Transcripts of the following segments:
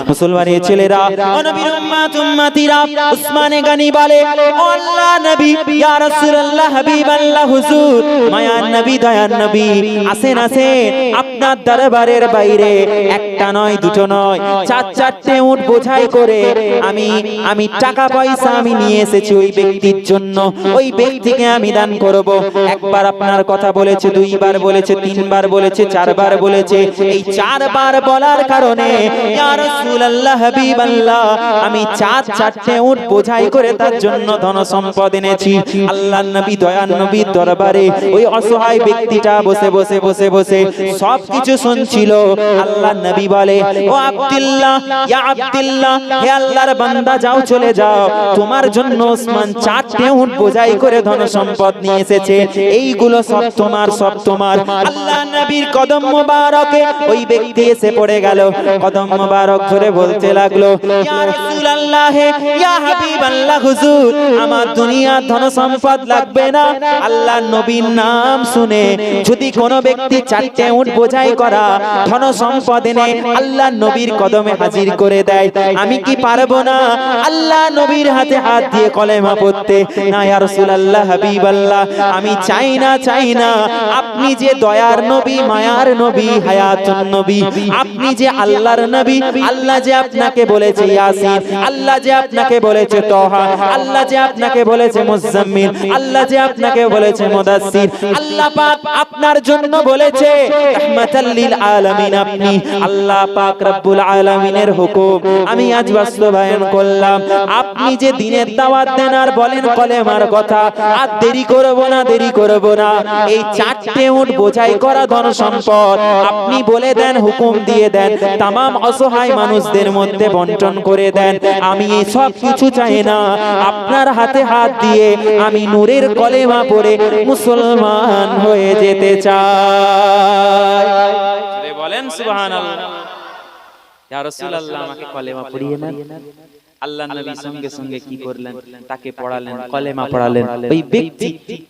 মুসলমানের ছেলেরা ও নবীর উম্মত উম্মতিরা উসমানে গনি বলে ও আল্লাহ নবী ইয়া রাসূলুল্লাহ হাবিবাল্লাহ হুজুর মায়ার নবী দয়ার নবী আসেন আসেন আপনার দরবারের বাইরে একটা নয় দুটো নয় চার চারটে উট বোঝাই করে আমি টাকা পয়সা আমি নিয়ে এসেছি ওই ব্যক্তির জন্য ওই ব্যক্তিকে আমি দান করব। একবার আপনার কথা বলেছে, দুইবার বলেছে, তিনবার বলেছে, চারবার বলেছে। এই চারবার বলার কারণে ইয়া রাসূলুল্লাহ হাবিবাল্লাহ আমি চারটে উট বোঝাই করে তার জন্য ধন সম্পদ এনেছি। আল্লাহর নবী দয়ার নবীর দরবারে ওই অসহায় ব্যক্তিটা বসে বসে বসে বসে সবকিছু শুনছিল। আল্লাহর নবী বলে ও আব্দুল্লাহ ইয়া আব্দুল্লাহ হে আল্লাহর বান্দা যাও চলে যাও, তোমার জন্য ওসমান চারটে উট বোঝাই করে ধন সম্পদ নিয়ে এসেছে, এইগুলো সব তোমার সব তোমার। আল্লাহর নবীর কদম মোবারকে ওই ব্যক্তি এসে পড়ে গেল, কদম মোবারক ধরে বলতে লাগলো ইয়া রাসূলুল্লাহ ইয়া হাবিবাল্লাহ হুজুর আমার দুনিয়া ধন সম্পদ লাগবে না, আল্লাহর নবীর নাম শুনে যদি কোনো ব্যক্তি চারটে উট বোঝাই করা ধন সম্পদ এনে আল্লাহর নবীর কদমে হাজির করে দেয়, আমি কি পারবো না আল্লাহ নবীর হাতে হাত দিয়ে কলেমা পড়তে? না ইয়া রাসূলুল্লাহ হাবিবাল্লাহ আমি চাই না আপনি যে দয়ার নবী মায়ার নবী হায়াতুন নবী, আপনি যে আল্লাহর নবী, আল্লাহ যে আপনাকে বলেছে ইয়াসিন, আল্লাহ যে আপনাকে বলেছে তাহা, আল্লাহ যে আপনাকে বলেছে মুজাম্মিল, আল্লাহ যে আপনাকে বলেছে মুদাসসির, আল্লাহ পাক আপনার জন্য বলেছে রাহমাতাল লিল আলামিন। আপনি আল্লাহ পাক রব্বুল আলামিনের হুকুম আমি আজ বাস্তবায়ন করলাম। আপনি যে দ্বীনের দাওয়াত দেন আর বলেন কলেমার কথা, আর দেরি করব না এই চারটে উট বোঝাই করা ধন সম্পদ আপনি বলে দেন, হুকুম দিয়ে দেন, तमाम অসহায় মানুষদের মধ্যে বন্টন করে দেন। আমি এই সব কিছু চাই না, আপনার হাতে হাত দিয়ে আমি নূরের কলেমা পড়ে মুসলমান হয়ে যেতে চাই। বলেন সুবহানাল্লাহ। ইয়া রাসূলুল্লাহ আমাকে কলেমা পড়িয়ে নেন। আল্লাহ নবী সঙ্গে সঙ্গে কি করলেন, তাকে পড়ালেন, কলেমা পড়ালেন। ওই ব্যক্তি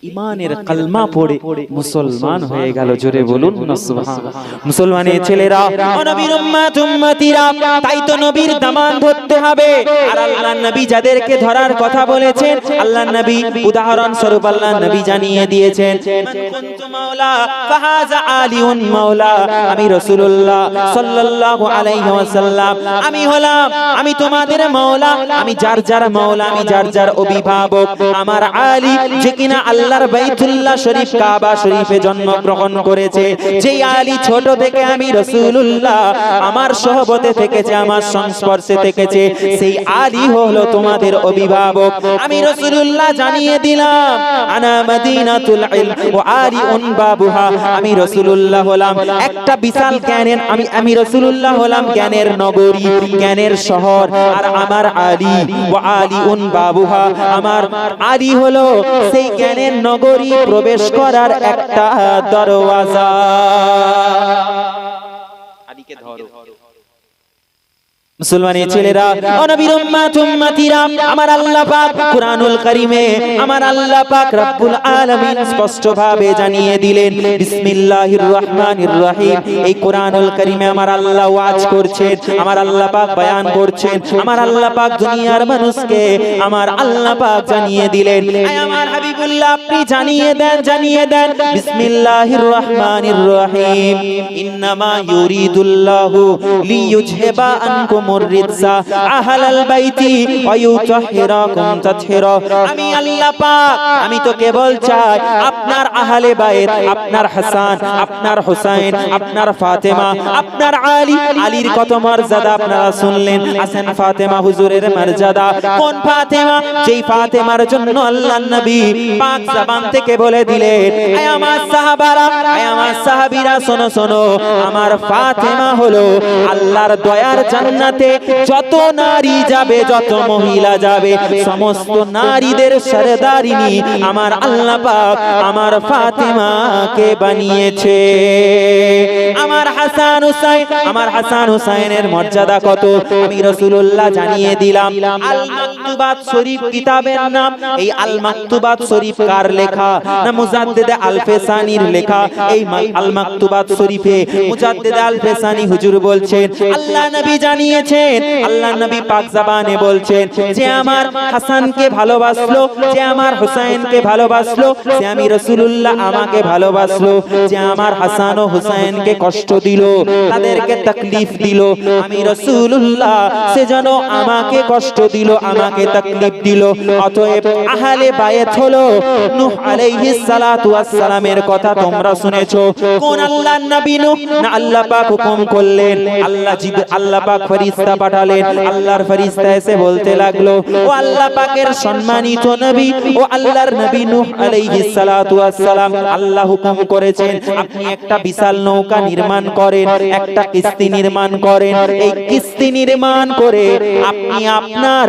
ঈমানের কালমা পড়ে মুসলমান হয়ে গেল। জোরে বলুন না সুবহানাল্লাহ। মুসলমানের ছেলেরা ও নবীর উম্মত উম্মতিরা তাই তো নবীর দামান ধরতে হবে। আর আল্লাহর নবী যাদেরকে ধরার কথা বলেছেন আল্লাহর নবী উদাহরণ স্বরূপ আল্লাহর নবী জানিয়ে দিয়েছেন মান কুনতু মাওলা ফাহাযা আলিউন মাওলা। আমি রাসূলুল্লাহ সাল্লাল্লাহু আলাইহি ওয়াসাল্লাম আমি তোমাদের মাওলা, আমি যার যার মাওলা, আমি যার যার অভিভাবক। আমার আলী যে কিনা আল্লাহর বাইতুল্লাহ শরীফ কাবা শরীফে জন্মগ্রহণ করেছে, যেই আলী ছোট থেকে আমি রাসূলুল্লাহ আমার সহবতে থেকেছে, আমার সংস্পর্শে থেকেছে, সেই আলী হলো তোমাদের অভিভাবক। আমি রাসূলুল্লাহ জানিয়ে দিলাম আনা মদিনাতুল ইলম ওয়া আলিউন বাবুহা। আমি রাসূলুল্লাহ হলাম একটা বিশাল জ্ঞানের আমি রাসূলুল্লাহ হলাম জ্ঞানের নগরী, জ্ঞানের শহর। আর আমার আলী ওয়া আলিউন বাবুহা, আমার আলী হলো সেই জ্ঞানের নগরী প্রবেশ করার একটা দরওয়াজা। আলীকে ধরো। মুসলমানের ছেলেরা ও নবীর উম্মত উম্মতিরা আমার আল্লাহ পাক কুরআনুল কারীমে আমার আল্লাহ পাক রব্বুল আলামিন স্পষ্ট ভাবে জানিয়ে দিলেন বিসমিল্লাহির রহমানির রহিম। এই কুরআনুল কারীমে আমার আল্লাহ ওয়াজ করছেন, আমার আল্লাহ পাক বয়ান করছেন, আমার আল্লাহ পাক দুনিয়ার মানুষকে আমার আল্লাহ পাক জানিয়ে দিলেন। আয় আমার হাবিবুল্লাহ আপনি জানিয়ে দেন বিসমিল্লাহির রহমানির রহিম। ইন্নামা ইউরিদুল্লাহু লিইউযহিবা আনকুম মুররিদসা আহলাল বাইতি ওয়া ইউতাহহিরাকুম তাতহীরা। আমি আল্লাহ পাক আমি তো কেবল চাই আপনার আহলে বাইত, আপনার হাসান, আপনার হুসাইন, আপনার ফাতেমা, আপনার আলীর কত মর্যাদা আপনারা শুনলেন। হাসান ফাতেমা হুজুরের মর্যাদা। কোন ফাতেমা? যেই ফাতেমার জন্য আল্লাহর নবী পাক জবান থেকে বলে দিলেন আয় আমার সাহাবারা, আয় আমার সাহাবীরা শোনো, আমার ফাতেমা হলো আল্লাহর দয়ার জান্নাতে যত নারী যাবে, যত মহিলা যাবে, সমস্ত নারীদের সরদারিনী আমার আল্লাহ পাক আমার ফাতেমাকে বানিয়েছে। আমার হাসান হুসাইনের মর্যাদা কত আমি রাসূলুল্লাহ জানিয়ে দিলাম। আল মাকতুল মাকতুবাত শরীফ কিতাবের নাম। এই আল মাকতুবাত শরীফ কার লেখা? না মুজাদ্দিদ আল ফেসানির লেখা। এই আল মাকতুবাত শরীফে মুজাদ্দিদ আল ফেসানি হুজুর বলছেন, আল্লাহ নবী জানিয়েছেন, আল্লাহ নবী পাক জবানে বলছেন যে আমার হাসানকে ভালোবাসলো, যে আমার হুসাইনকে ভালোবাসলো, যে আমি রাসূলুল্লাহ আমাকে ভালোবাসলো, যে আমার হাসান ও হুসাইনকে কষ্ট দিল, তাদেরকে তাকলিফ দিল, আমি রাসূলুল্লাহ সেজন্য আমাকে কষ্ট দিল, আমাকে তাকলিফ দিল। অতএব আহলে বায়াত হলো নূহ আলাইহিস সালাতু ওয়াস সালামের কথা তোমরা শুনেছো। কোন আল্লাহর নবী নূহ? না আল্লাহ পাক হুকুম করলেন, আল্লাহ পাক ফেরেশতা পাঠালেন। আল্লাহর ফেরেশতা এসে বলতে লাগলো, ও আল্লাহ পাকের সম্মানিত নবী, ও আল্লাহর নবী নূহ আলাইহিস সালাতু ওয়াস সালাম, আল্লাহ হুকুম করেছেন আপনি একটা বিশাল নৌকা নির্মাণ করেন, একটা কিস্তি নির্মাণ করেন। এই কিস্তি নির্মাণ করে আপনি আপনার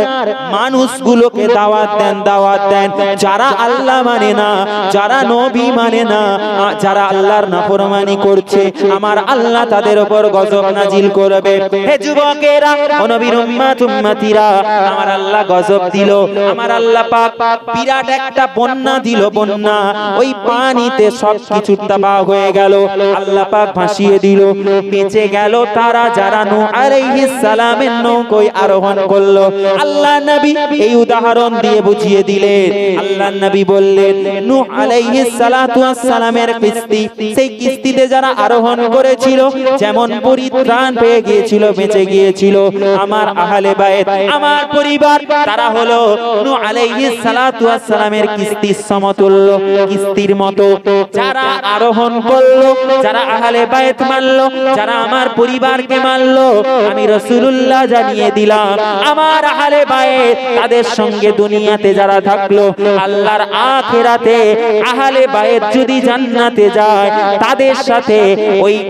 মানুষগুলোকে দাওয়াত দেন, দাওয়াত দেন। যারা আল্লাহ মানে না, যারা নবী মানে না, যারা আল্লাহর নাফরমানি করছে, আমার আল্লাহ তাদের উপর গজব নাজিল করবে। হে যুবকেরা, ও নবীর উম্মত উম্মতিরা, আমার আল্লাহ গজব দিল। আমার আল্লাহ পাক বিরাট একটা বন্যা দিল, বন্যা। ওই পানিতে সবকিছু তাবাহ হয়ে গেল, আল্লাহ পাক ভাসিয়ে দিল। বেঁচে গেল তারা যারা নূহ আলাইহিস সালামের নৌকায় আরোহণ করলো। আল্লাহ নবী এই উদাহরণ দিয়ে বুঝিয়ে দিলেন। আল্লাহ নবী বললেন, নূহ আলাইহিস সালাতু ওয়াস সালামের কিস্তি, সেই কিস্তিতে যারা আরোহণ করেছিল, যেমন পরিত্রাণ পেয়ে গিয়েছিল, বেঁচে গিয়েছিল, আমার আহলে বায়াত, আমার পরিবার, তারা হলো নূহ আলাইহিস সালাতু ওয়াস সালামের কিস্তির সমতুল্য, কিস্তির মতো। যারা আরোহণ করলো, যারা আহলে বায়াত মানলো, যারা আমার পরিবারকে মানলো, আমি রাসূলুল্লাহ জানিয়ে দিলাম, আমার আহলে বায়াত তাদের সঙ্গে দুনিয়াতে যারা থাকলো, আল্লাহর আখিরাতে আহলে বায়াত যদি জান্নাতে যায়, তাদের সাথে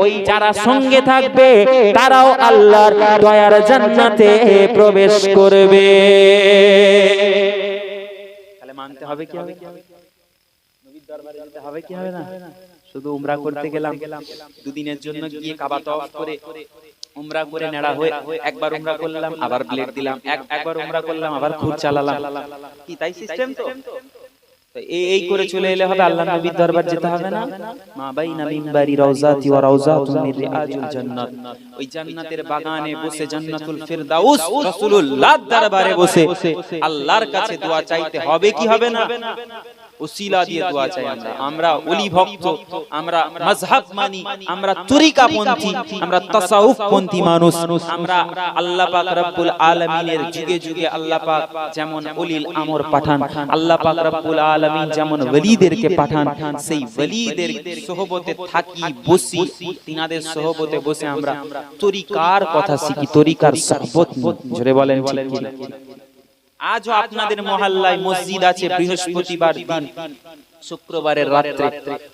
ওই যারা সঙ্গে থাকবে তারাও আল্লাহর দয়ার জান্নাতে প্রবেশ করবে। তাহলে মানতে হবে কি হবে? নবীর দরবারে যেতে হবে কি হবে না? শুধু উমরা করতে গেলাম, দুদিনের জন্য গিয়ে কাবা তওয়াফ করে উমরা করে নেড়া হয়ে একবার উমরা করলাম, আবার ব্লেড দিলাম, একবার উমরা করলাম, আবার খুর চালালাম, কি তাই সিস্টেম? তো এই করে চলে এলে হবে? আল্লাহর নবীর দরবার যেতে হবে না? মা বাইনা মিনবারি রাউজাতি ওয়া রাউজাতুন মির রিয়াজুল জান্নাত, ওই জান্নাতের বাগানে বসে জান্নাতুল ফিরদাউস রাসূলুল্লাহর দরবারে বসে আল্লাহর কাছে দোয়া চাইতে হবে কি হবে না? ওসিলা দিয়ে দোয়া চাই। আমরা ওলি ভক্ত, আমরা মাযহাব মানি, আমরা তরিকা পন্থী, আমরা তাসাউফ পন্থী মানুষ। আমরা আল্লাহ পাক রব্বুল আলামিনের যুগে যুগে আল্লাহ পাক যেমন ওলিল আমর পাঠান, আল্লাহ পাক রব্বুল আলামিন যেমন ওলিদেরকে পাঠান, সেই ওলিদের সোহবতে থাকি, বসি, তিনাদের সোহবতে বসে আমরা তরিকার কথা শিখি, তরিকার সোহবত। জোরে বলেন ঠিক কি না? আজও আপনাদের মহল্লায় মসজিদ আছে, বৃহস্পতিবার দিন, শুক্রবারের রাতে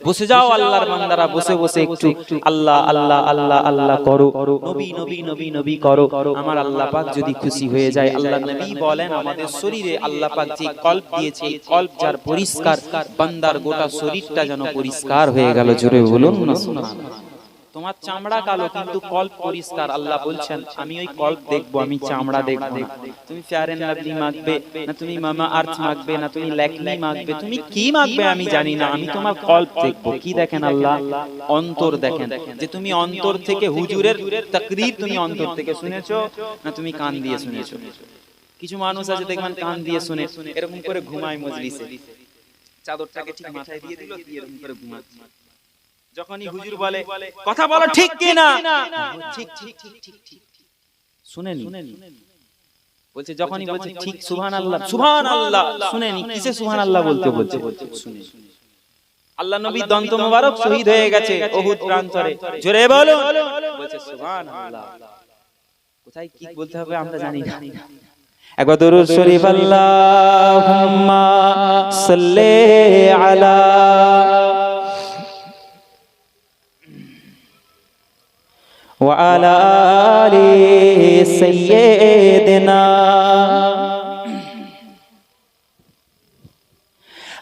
বসে যাও, আল্লাহর বান্দারা বসে বসে একটু আল্লাহ আল্লাহ আল্লাহ আল্লাহ করো, নবী নবী নবী নবী করো। আমার আল্লাহ পাক যদি খুশি হয়ে যায়, আল্লাহ নবী বলেন আমাদের শরীরে আল্লাহ পাক যে কল্ব দিয়েছে, এই কল্ব যার পরিষ্কার, বান্দার গোটা শরীরটা যেন পরিষ্কার হয়ে গেল। জোরে বলুন না সুবহানাল্লাহ। তোমার চামড়া কালো কিন্তু কল্ব পরিষ্কার, আল্লাহ বলছেন আমি ওই কল্ব দেখবো, আমি চামড়া দেখবো না। তুমি ফেয়ার এন্ড লাভলি মাখবে না, তুমি মামা আর্থ মাখবে না, তুমি ল্যাকমি মাখবে, তুমি কি মাখবে আমি জানি না, আমি তোমার কল্ব দেখবো। কি দেখেন আল্লাহ? অন্তর দেখেন, যে তুমি অন্তর থেকে হুজুরের তাকরীর তুমি অন্তর থেকে শুনেছো না তুমি কান দিয়ে শুনেছো। কিছু মানুষ আছে দেখবেন কান দিয়ে শুনে এরকম করে ঘুমায় মজলিসে, চাদরটাকে ঠিক মাথায় দিয়ে দিল, দিয়ে এরকম করে ঘুমাচ্ছে। যখনই হুজুর বলে কথা বলো ঠিক কি না, ঠিক ঠিক ঠিক ঠিক ঠিক শুনেনি, বলছে যখনই বলছে ঠিক সুবহানাল্লাহ সুবহানাল্লাহ, শুনেনি কিসে সুবহানাল্লাহ বলতে বলছে, শুনে। আল্লাহ নবী দন্ত মোবারক শহীদ হয়ে গেছে উহুদ প্রান্তরে, জোরে বলো, বলছে সুবহানাল্লাহ। কোথায় কি বলতে হবে আমরা জানি না। একবার দরুদ শরীফ আল্লাহুম্মা সাল্লি আলা وعلى آل سيدنا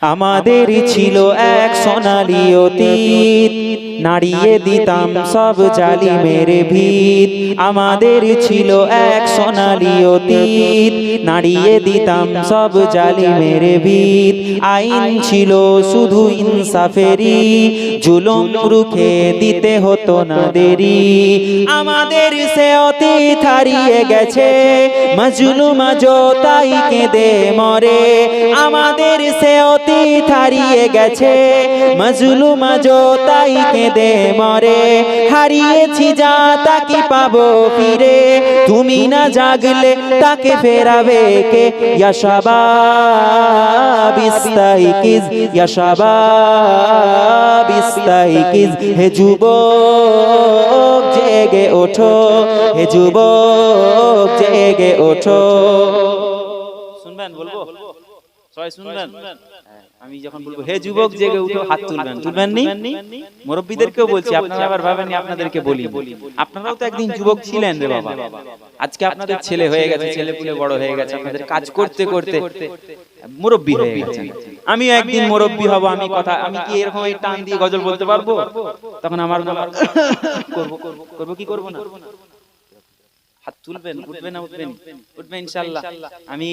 আমাদের ছিল এক সোনালী অতীত, নাড়িয়ে দিতাম সব জালিমের ভিত। আমাদের ছিল এক সোনালী অতীত, নাড়িয়ে দিতাম সব জালিমের ভিত। আইন ছিল শুধু ইনসাফেরই, জুলুম রুখে দিতে হতো না দেরি। আমাদের সে অতীত হারিয়ে গেছে, মাজলুম আজও তাই কেঁদে মরে। আমাদের সে অতীত হারিয়ে গেছে, মাজলুম আজও তাই কেঁদে মরে। হারিয়েছি যা তাকে পাবো ফিরে, তুমি না জাগলে তাকে ফেরাবে কে? ইয়া শাবাব ইস্তাইকিজ, ইয়া শাবাব ইস্তাইকিজ। হে যুবক জেগে ওঠো, হে যুবক জেগে ওঠো। শুনবেন বলবো? সবাই শুনবেন? আমি যখন বলবো হে যুবক জেগে উঠো, হাত তুলবেন। তুলবেন নি? মুরব্বিদেরকেও বলছি, আপনারা আবার ভাবেন আপনাদেরকে বলি। আপনারাও তো একদিন যুবক ছিলেন রে বাবা। আজকে আপনাদের ছেলে হয়ে গেছে, ছেলে পুলে বড় হয়ে গেছে, আপনাদের কাজ করতে করতে মুরব্বি হয়ে গেছে। আমিও একদিন মুরব্বি হব। আমি কি এরকম এই টান দিয়ে গজল বলতে পারবো? তখন আমার করবো কি করবো না? হাত তুলবেন, উঠবেন না? উঠবেন, উঠবেন ইনশাআল্লাহ। আমি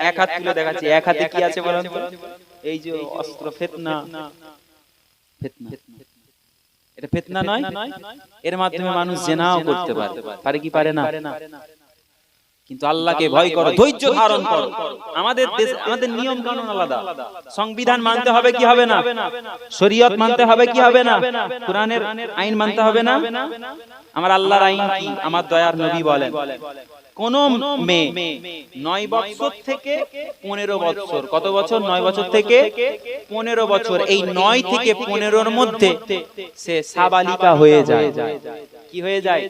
এক হাত তুলে দেখাচ্ছি। এক হাতে কি আছে বলেন তো? এই যে অস্ত্র, ফিতনা। ফিতনা, এটা ফিতনা নয়? এর মাধ্যমে মানুষ জিনাও করতে পারে, পারে কি পারে না? কিন্তু আল্লাহকে ভয় করো, ধৈর্য ধারণ করো। আমাদের দেশ, আমাদের নিয়ম কানুন আলাদা। সংবিধান মানতে হবে কি হবে না? শরীয়ত মানতে হবে কি হবে না? কোরআনের আইন মানতে হবে না? আমার আল্লাহর আইন কি? আমার দয়ার নবী বলেন, কোন মেয়ে 9 বছর থেকে 15 বছর, কত বছর? 9 বছর থেকে 15 বছর, এই 9 থেকে 15-র মধ্যে সে সাবালিকা হয়ে যায়। কি হয়ে যায়?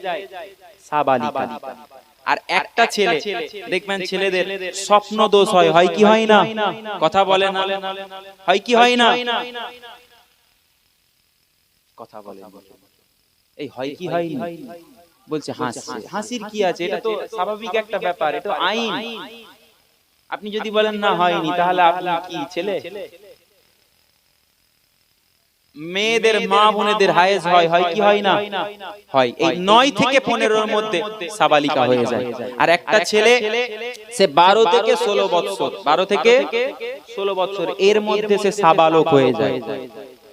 সাবালিকা। আর একটা ছেলে দেখবেন, ছেলেদের স্বপ্ন দোষ হয়, হয় কি হয় না? কথা বলে না, হয় কি হয় না? কথা বলে, এই হয় কি হয় না? বলছে হাসছে। হাসির কি আছে? এটা তো স্বাভাবিক একটা ব্যাপার, এটা আইন। আপনি যদি বলেন না হয়নি, তাহলে আপনি কি ছেলে? মেয়েদের মা বোনেদের হায়েজ হয়, হয় কি হয় না? হয়। এই 9 থেকে 15-র মধ্যে সাবালিকা হয়ে যায়। আর একটা ছেলে সে 12 থেকে 16 বছর, 12 থেকে 16 বছর এর মধ্যে সে সাবালক হয়ে যায়।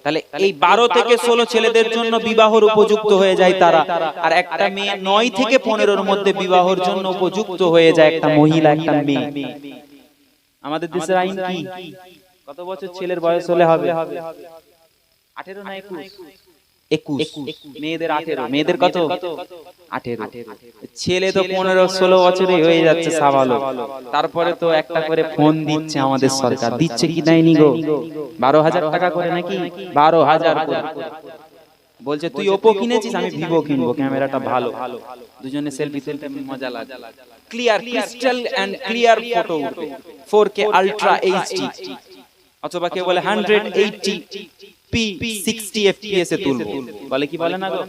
তাহলে এই 12 থেকে 16 ছেলেদের জন্য বিবাহর উপযুক্ত হয়ে যায় তারা। আর একটা মেয়ে 9 থেকে 15-র মধ্যে বিবাহের জন্য উপযুক্ত হয়ে যায় একটা মহিলা, একটা মেয়ে। আমাদের দেশের আইন কি? কত বছর ছেলের বয়স হলে হবে? 18 না 21? মেয়েদের 18। মেয়েদের কত? 18। ছেলে তো 15-16 বছরে হয়ে যাচ্ছে সাবালক। তারপরে তো একটা করে ফোন দিচ্ছে আমাদের সরকার। দিচ্ছে কি দেয়নি গো? 12,000 টাকা করে নাকি? 12,000 করে। বলছে তুই ওপো কিনেছিস, আমি ভিভো কিনবো, ক্যামেরাটা ভালো, দুজনে সেলফি তুলতে মজা লাগে, clear, crystal and clear photo উঠবে, 4K আলট্রা এইচডি, অথবা কে বলে 180p 60 fps এ তুলবো। বলে কি বলে না গো?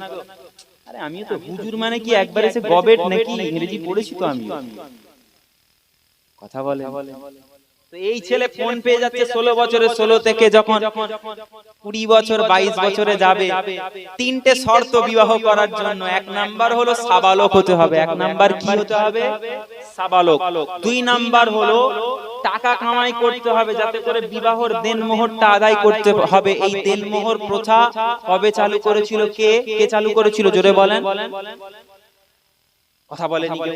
আরে আমিও তো হুজুর মানে কি একবার এসে গবেট নাকি? ইংরেজি পড়েছি তো আমি। কথা বলে। তো এই ছেলে ফোন পেয়ে যাচ্ছে 16 বছরের, 16 থেকে যখন 20 বছর 22 বছরে যাবে, তিনটে শর্ত বিবাহ করার জন্য। 1 নাম্বার হলো সাবালক হতে হবে। 1 নাম্বার কি হতে হবে? সাবালক। 2 নাম্বার হলো টাকা কামাই করতে হবে, যাতে করে বিবাহর দেনমোহরটা আদায় করতে হবে। এই দেনমোহর প্রথা কবে চালু করেছিল? কে চালু করেছিল? জোরে বলেন। কথা বলেনি কেউ।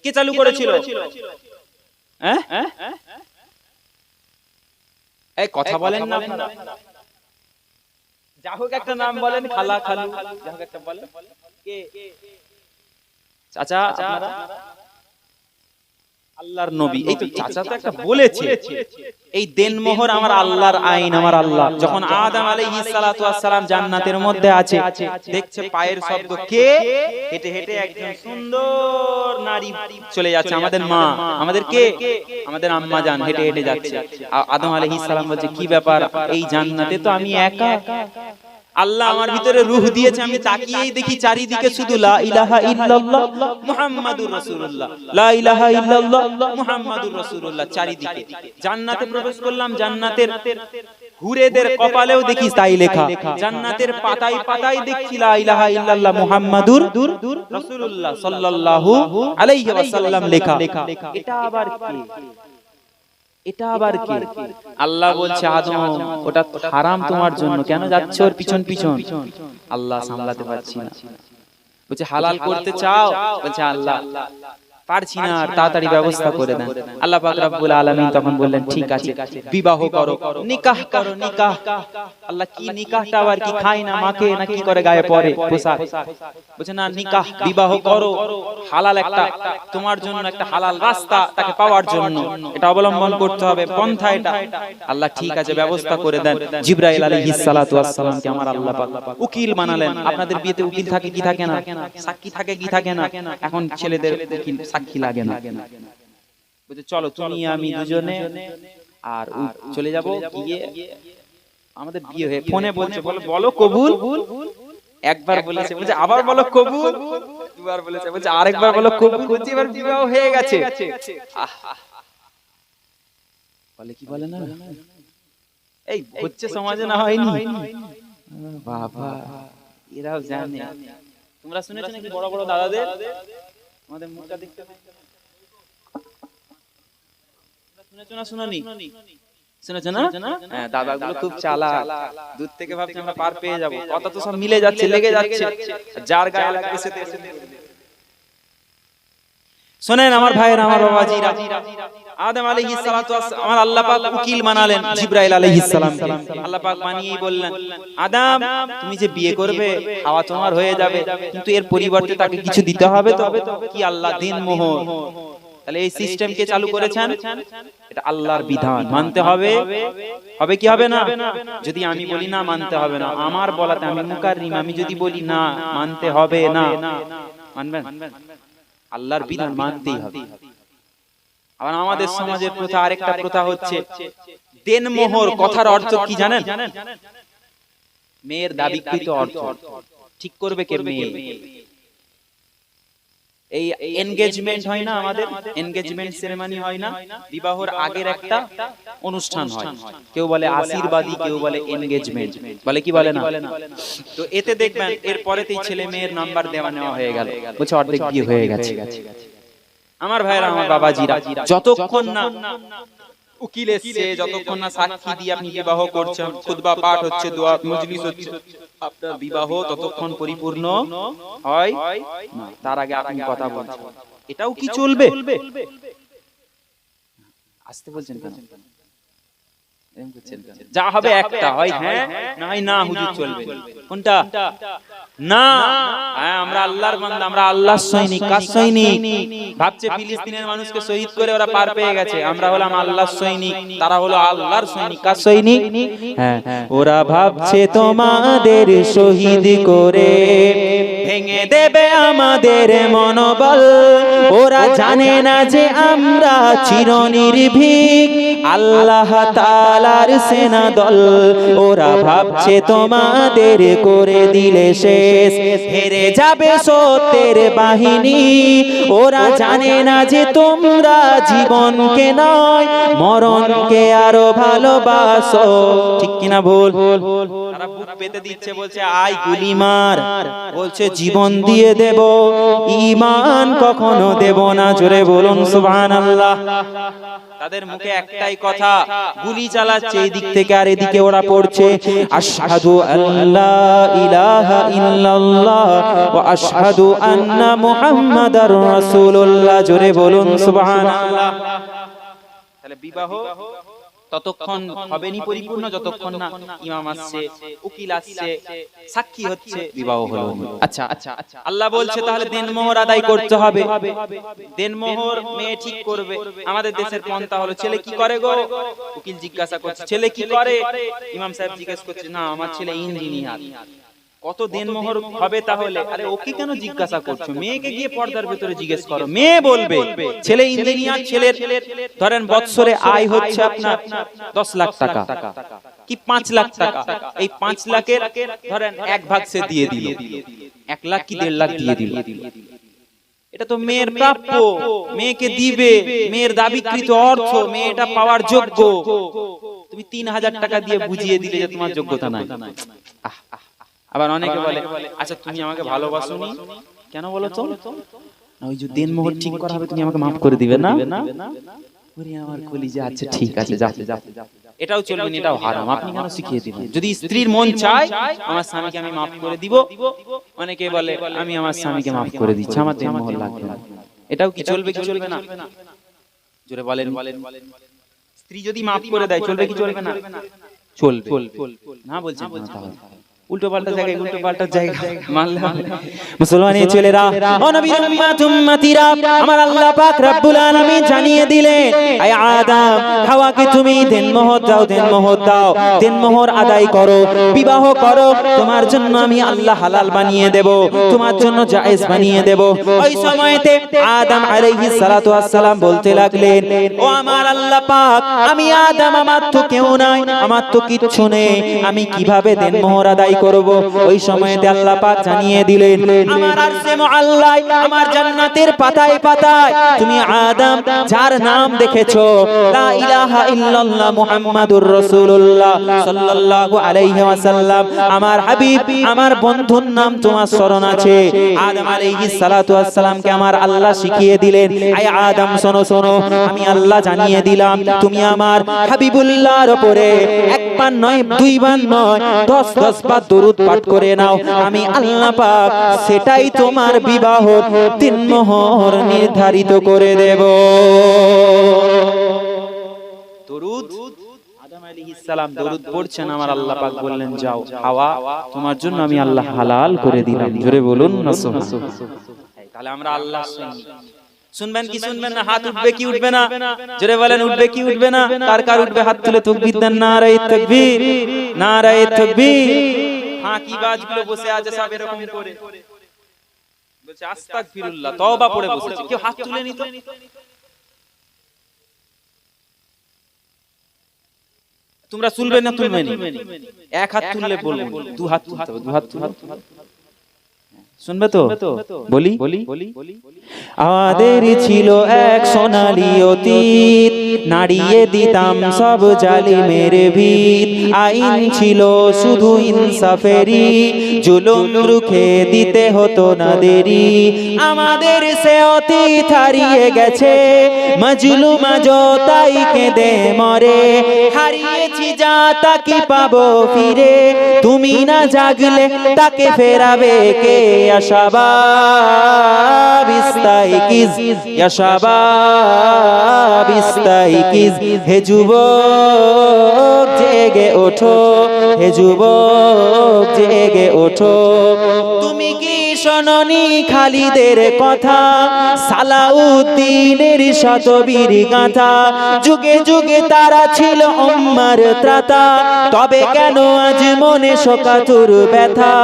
কে চালু করেছিল? হ্যাঁ, এই কথা বলেন না আপনারা। যা হোক একটা নাম বলেন, খালা, খালু, যা হোক একটা বলেন। কে? চাচা আপনারা? আল্লাহর নবী। এই তো চাচা তো একটা বলেছে, এই দেনমোহর আমার আল্লাহর আইন, আমার আল্লাহ। যখন আদম আলাইহিস সালাতু ওয়াস সালাম জান্নাতের মধ্যে আছে, দেখছে পায়ের শব্দ, কে হেঁটে হেঁটে একজন সুন্দর নারী চলে যাচ্ছে, আমাদের মা, আমাদের কে? আমাদের আম্মা জান হেঁটে হেঁটে যাচ্ছে। আদম আলাইহিস সালাম বলছে কি ব্যাপার, এই জান্নাতে তো আমি একা, আল্লাহ আমার ভিতরে রূহ দিয়েছে, আমি তাকিয়েই দেখি চারিদিকে শুধু লা ইলাহা ইল্লাল্লাহ মুহাম্মাদুর রাসূলুল্লাহ, লা ইলাহা ইল্লাল্লাহ মুহাম্মাদুর রাসূলুল্লাহ। চারিদিকে জান্নাতে প্রবেশ করলাম, জান্নাতের হুরেদের কপালেও দেখি তাই লেখা, জান্নাতের পাতায় পাতায় দেখছি লা ইলাহা ইল্লাল্লাহ মুহাম্মাদুর রাসূলুল্লাহ সাল্লাল্লাহু আলাইহি ওয়াসাল্লাম লেখা। এটা আবার কি? এটা আবার কি? আল্লাহ বলছে আদম ওটা হারাম তোমার জন্য, কেন যাচ্ছ ওর পিছন পিছন? আল্লাহ সামলাতে পারছি না, বলছে হালাল করতে চাও? বলছে আল্লাহ পারছি না, আর তাড়াতাড়ি ব্যবস্থা করে দেন। আল্লাহ পাক রব্বুল আলামিন তখন বললেন ঠিক আছে বিবাহ করো, নিকাহ করো। নিকাহ, আল্লাহ কি নিকাহটা আবার কি খায় না মাকে না কি করে গায়ে পরে পোশাক? বলছে না নিকাহ বিবাহ করো, হালাল একটা তোমার জন্য একটা হালাল রাস্তা তাকে পাওয়ার জন্য এটা অবলম্বন করতে হবে, পন্থা এটা। আল্লাহ ঠিক আছে ব্যবস্থা করে দেন। জিবরাইল আলাইহিস সালাতু ওয়াস সালামকে আমার আল্লাহ পাক উকিল বানালেন। আপনাদের বিয়েতে উকিল থাকে কি থাকে না? সাক্ষী থাকে কি থাকে না? এখন ছেলেদের উকিল সাক্ষী লাগে না, বলছে চলো তুমি আমি দুজনে আর চলে যাব গিয়ে আমাদের বিয়ে হয়ে ফোনে বলছে বলো কবুল। একবার বলেছে, বলছে আবার বলো কবুল। দুবার বলেছে, বলছে আরেকবার বলো কবুল। বলছে এবার বিবাহ হয়ে গেছে। বলে কি বলে না এই হচ্ছে সমাজে না হয়নি? বাবা এরাও জানে। তোমরা শুনেছো নাকি বড় বড় দাদাদের? আমাদের মুখটা দেখতে শুনেছো না? শুনোনি? শুনেছো না? হ্যাঁ, দাদাগুলো খুব চালাক। দূর থেকে ভাবছে আমরা পার পেয়ে যাব, কথা তো সব মিলে যাচ্ছে, লেগে যাচ্ছে, যার গায়ে লাগবে সে এসে শোনেন আমার ভাইয়ের, আমার বাবাজিরা, আদম আলাইহিস সালাতু ওয়াস আমার আল্লাহ পাক উকিল বানালেন জিবরাইল আলাইহিস সালাম। আল্লাহ পাক বানিয়েই বললেন আদম তুমি যে বিয়ে করবে হাওয়া তোমার হয়ে যাবে, কিন্তু এর পরিবর্তে তাকে কিছু দিতে হবে। তো কি? আল্লাহ দিন মোহর। তাহলে এই সিস্টেম কে চালু করেছেন? এটা আল্লাহর বিধান, মানতে হবে। হবে কি হবে না? যদি আমি বলি না মানতে হবে না, আমার বলাতে আমি মুকাররিম, আমি যদি বলি না মানতে হবে না, মানবেন? আল্লাহর বিধান মানতেই হবে। আবার আমাদের সমাজের প্রথা আরেকটা প্রথা হচ্ছে দেনমোহর। কথার অর্থ কি জানেন? মেয়ের দাবিকৃত অর্থ ঠিক করবে কে? মেয়ে। এই এনগেজমেন্ট হয় না আমাদের, এনগেজমেন্ট সেরেমনি হয় না, বিবাহের আগের একটা অনুষ্ঠান হয়, কেউ বলে আশীর্বাদী, কেউ বলে এনগেজমেন্ট, বলে কি বলে না? তো এতে দেখবেন এর পরেতেই ছেলে মেয়ের নাম্বার দেওয়া নেওয়া হয়ে গেল, বলছে অর্ধেক বিয়ে হয়ে গেছে। আমার ভাইরা, আমার বাবাজিরা, যতক্ষণ না উকিল এসে, যতক্ষণ না সাক্ষী দিয়ে আপনি বিবাহ করছেন, খুতবা পাঠ হচ্ছে, দোয়া মজলিস হচ্ছে, আপনার বিবাহ ততক্ষণ পরিপূর্ণ হয় না। তার আগে আপনি কথা বলছেন, এটাও কি চলবে? আসতে বলছেন কেন? যা হবে একটা হয় হ্যাঁ, না হয় না, হুজুর চলবে। কোনটা? না। হ্যাঁ, আমরা আল্লাহর বান্দা, আমরা আল্লাহর সৈনিক। কার সৈনিক? ভাবছে ফিলিস্তিনের মানুষকে শহীদ করে ওরা পার পেয়ে গেছে, আমরা হলাম আল্লাহর সৈনিক, তারা হলো আল্লাহর সৈনিক। কার সৈনিক? হ্যাঁ, ওরা ভাবছে তোমাদের শহীদ করে ভেঙে দেবে আমাদের মনোবল, ওরা জানে না যে আমরা চিরনির্ভীক আল্লাহ তাআলার সেনা দল। ওরা ভাবছে তোমাদের করে দিলে শেষ, হেরে যাবে সত্যের বাহিনী, ওরা জানে না যে তোমরা জীবনকে নয় মরণকে আরো ভালোবাসো। ঠিক কিনা ভুল? তারা বুক পেতে দিচ্ছে, বলছে আয় গুলি মার, বলছে জীবন দিয়ে দেব, ঈমান কখনো দেব না। জোরে বলুন সুবহানাল্লাহ। তাদের মুখে একটাই কথা, গুলি চালাচ্ছে এই দিক থেকে আর এদিকে ওরা পড়ছে আশহাদু আল্লা ইলাহা ইল্লাল্লাহ ওয়া আশহাদু আন্না মুহাম্মাদার রাসূলুল্লাহ। জোরে বলুন সুবহানাল্লাহ। তাহলে বিবাহ ততক্ষণ হবেনি পরিপূর্ণ যতক্ষণ না ইমাম আসছে, উকিল আসছে, সাক্ষী হচ্ছে, বিবাহ হলো। আচ্ছা আচ্ছা, আল্লাহ বলছে তাহলে দেনমোহর আদায় করতে হবে। দেনমোহর মেয়ে ঠিক করবে। আমাদের দেশের পন্থা হলো ছেলে কি করে গো? উকিল জিজ্ঞাসা করছে ছেলে কি করে? ইমাম সাহেব জিজ্ঞেস করছে না আমার ছেলে ইঞ্জিনিয়ার। কত দেনমোহর হবে তাহলে? আরে ওকে কেন জিজ্ঞাসা করছো? মেয়েকে গিয়ে পর্দার ভিতরে জিজ্ঞেস করো, মেয়ে বলবে। ছেলে ইঞ্জিনিয়ার, ছেলের ধরেন বৎসরে আয় হচ্ছে আপনার 10 লাখ টাকা, কি 5 লাখ টাকা, এই 5 লাখের ধরেন 1 ভাগ সে দিয়ে দিল, 1 লাখ কি 1.5 লাখ দিয়ে দিল। এটা তো মেয়ের প্রাপ্য, মেয়েকে দিবে, মেয়ের দাবিকৃত অর্থ, মেয়ে এটা পাওয়ার যোগ্য। তুমি 3000 টাকা দিয়ে বুঝিয়ে দিলে যে তোমার যোগ্যতা নাই। আবার অনেকে বলে আচ্ছা তুমি আমাকে ভালোবাসোনি কেন বলো তো, ওই যে দেনমোহর ঠিক করা হবে, তুমি আমাকে মাফ করে দিবে না। ওরে আমার কলিজা, আচ্ছা ঠিক আছে যা, এটাও চলবে না, এটাও হারাম, আপনি কেন শিখিয়ে দিবেন? যদি স্ত্রীর মন চায় আমার স্বামীকে আমি মাফ করে দিব, অনেকে বলে আমি আমার স্বামীকে মাফ করে দিচ্ছি, আমার দেনমোহর লাগবে না, এটাও কি চলবে কি চলবে না? জোরে বলেন। স্ত্রী যদি মাফ করে দেয় চলবে কি চলবে না? চলবে না বলছেন না, তাহলে উল্টো পাল্টা জায়গায় উল্টো পাল্টা জায়গায় মানলে মুসলমানের ছেলেরা ও নবীর উম্মত উম্মতিরা, আমার আল্লাহ পাক রব্বুল আলামিন জানিয়ে দিলেন আয় আদম হাওয়াকে তুমি দেনমোহর দাও, দেনমোহর দাও, দেনমোহর আদায় করো, বিবাহ করো, তোমার জন্য আমি আল্লাহ হালাল বানিয়ে দেব, তোমার জন্য জায়েজ বানিয়ে দেব। ওই সময়তে আদম আলাইহিস সালাতু ওয়াস সালাম বলতে লাগলেন ও আমার আল্লাহ পাক, আমি আদম, আমার তো কেউ নাই, আমার তো কিচ্ছু নেই, আমি কিভাবে দেনমোহর আদায় করব? ওই সময়তে আল্লাহ পাক জানিয়ে দিলেন আমার আরশে মুআল্লায়, আমার জান্নাতের পাতায় পাতায় তুমি আদম যার নাম দেখেছো লা ইলাহা ইল্লাল্লাহ মুহাম্মাদুর রাসূলুল্লাহ সাল্লাল্লাহু আলাইহি ওয়াসাল্লাম, আমার হাবিব, আমার বন্ধুর নাম তোমার স্মরণ আছে। আদম আলাইহিস সালাতু ওয়াস সালামকে আমার আল্লাহ শিখিয়ে দিলেন আয় আদম শোনো শোনো, আমি আল্লাহ জানিয়ে দিলাম তুমি আমার হাবিবুল্লাহর উপরে একবার নয়, দুইবার নয়, 10 বার দরুদ পাঠ করে নাও, আমি আল্লাহ পাক সেটাই তোমার বিবাহর দিনমোহর নির্ধারিত করে দেব। দরুদ আদম আলাইহিস সালাম দরুদ পড়ছেন, আমার আল্লাহ পাক বললেন যাও হাওয়া তোমার জন্য আমি আল্লাহ হালাল করে দিলাম। জোরে বলুন না সুবহানাল্লাহ। তাহলে আমরা আল্লাহ শুনবেন কি শুনবেন না? হাত উঠবে কি উঠবে না? জোরে বলেন উঠবে কি উঠবে না? কার কার উঠবে হাত তুলে তাকবীর দেন, নারায়ে তাকবীর, নারায়ে তাকবীর। ফাঁকি বাজগুলো বসে আছে সব এরকম করে বলছে আস্তাগফিরুল্লাহ, তওবা পড়ে বসেছে, কেউ হাত তুলে নি তো। তোমরা তুলবে না তুলবে না? এক হাত তুললে বলবো, দু হাত তুলতে হবে, দু হাত তুলতে শুনবে তো? বলি আমাদের ছিল এক সোনালী অতীত, নাড়িয়ে দিতাম সব জালিমের ভিত, আইন ছিল শুধু ইনসাফেরই, জুলুম রুখে দিতে হতো না দেরি। আমাদের সে অতীত হারিয়ে গেছে, মজলুম আজ তাই কেঁদে মরে, হারিয়েছি যা তা কি পাবো ফিরে, তুমি না জাগলে তাকে ফেরাবে কে? ইয়া শাবাব ইস্তাইকিজ, ইয়া শাবাব ইস্তাইকিজ, হে যুবক জেগে ওঠো, হে যুবক জেগে ওঠো। তুমি কি শোনোনি খালিদের কথা, সালাউদ্দিনের শতবীর গাথা, যুগে যুগে তারা ছিল উম্মার ত্রাতা, তবে কেন আজ মনে শোকাতুর ব্যথা?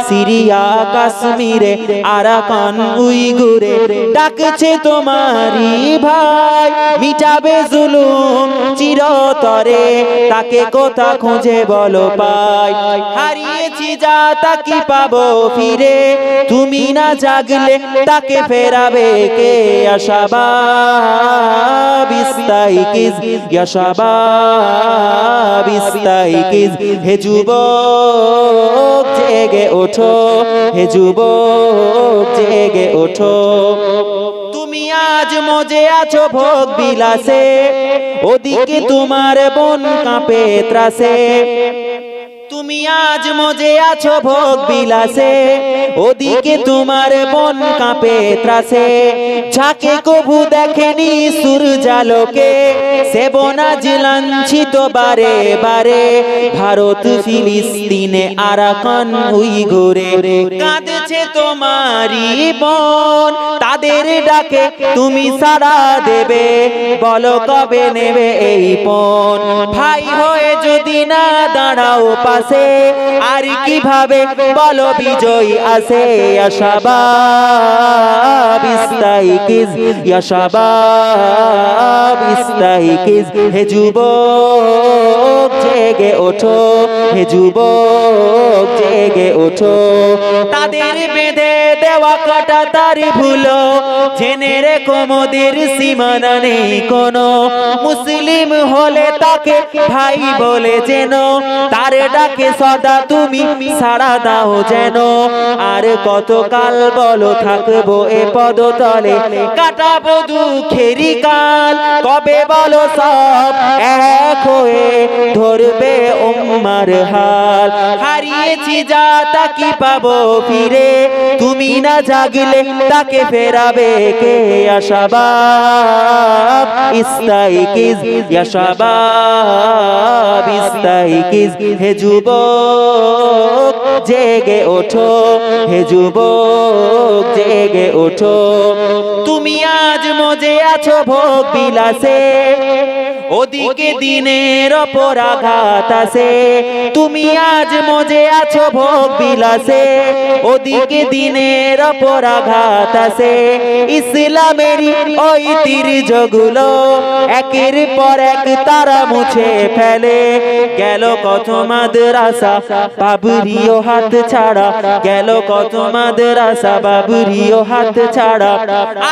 সিরিয়া কাশ্মীরে আরাকান উইগুরে ডাকছে তোমারই ভাই, মিটাবে জুলুম চিরতরে, তাকে কোথা খুঁজে বলো পাই? হারিয়েছি যা তা কি পাবো ফিরে, তুমি না জাগলে তাকে ফেরাবে কে? ইয়া শাবাব ইস্তাইকিজ, ইয়া শাবাব ইস্তাইকিজ, হে যুবক জেগে ওঠো, হে যুবক জেগে ওঠো। তুমি আজ মজে আছো ভোগ বিলাসে, ওদিকে তোমার বোন কাঁপে ত্রাসে। তুমি আজ মজে আছো ভোগ বিলাসে, ওদিকে তোমার বোন কাঁপে ত্রাসে। যাকে কবু দেখেনি সূর্যালোকে, সে বোন আজ লাঞ্ছিত বারে বারে। ভারত ফিলিস্তিনে আরাকান উইগুরে কাঁদছে তোমারই বোন, তাদের ডাকে তুমি সাড়া দেবে, বলো কবে নেবে এই পণ? ভাই হয়ে যদি না দাঁড়াও পাশে, আছে আর কিভাবে বলো বিজয় আছে ইয়া শাবাব ইস্তাইকিজ ইয়া শাবাব ইস্তাইকিজ হে যুবক জেগে ওঠো হে যুবক জেগে ওঠো তাদের বেঁধে দেওয়া কাটা তার ভুলো জেনে রেখো মোদের সীমানা নেই কোনো মুসলিম হলে তাকে ভাই বলে যেন তার ডাকে সদা তুমি সাড়া দাও যেন আর কতকাল বলো থাকবো এ পদতলে কাটাবো দুঃখেরই কাল কবে বলো সব এক হয়ে ধরবে উম্মার হাল হারিয়েছি যা তা কি পাবো ফিরে তুমি না জাগলে তাকে ফেরাবে কে ইয়া শাবাব ইস্তাইকিজ ইয়া শাবাব ইস্তাইকিজ হে যুবক জেগে ওঠো হে যুবক জেগে ওঠো তুমি আজ মজে আছো ভোগ বিলাসে ওদিকে দিনের ওপর আঘাত আছে তুমি আজ মজে আছো ভোগ বিলাসে ওদিকে দিনের ওপর আঘাত আছে ইসলামেরই ওই তীরগুলো একের পর এক তারা মুছে ফেলে গেল কত মাদ্রাসা বাবরিও হাত ছাড়া গেল কত মাদ্রাসা বাবরিও হাত ছাড়া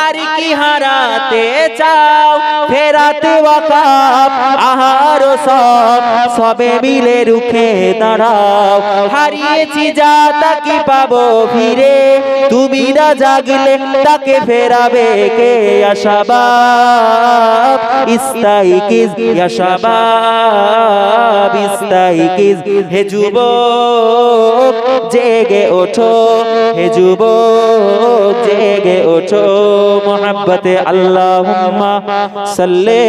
আর কি হারাতে চাও ফেরাতে ওয়াকাব আহার সব সবে মিলে রুখে দাঁড়াও হারিয়েছি যা তা কি পাবো ফিরে তুমি না জাগলে তাকে ফেরাবে কে ইয়া শাবাব ইস্তাইকিজ ইয়া শাবাব ইস্তাইকিজ হে যুবক জেগে ওঠো হে যুবক জেগে ওঠো মোহাব্বতে আল্লাহুম্মা সাল্লি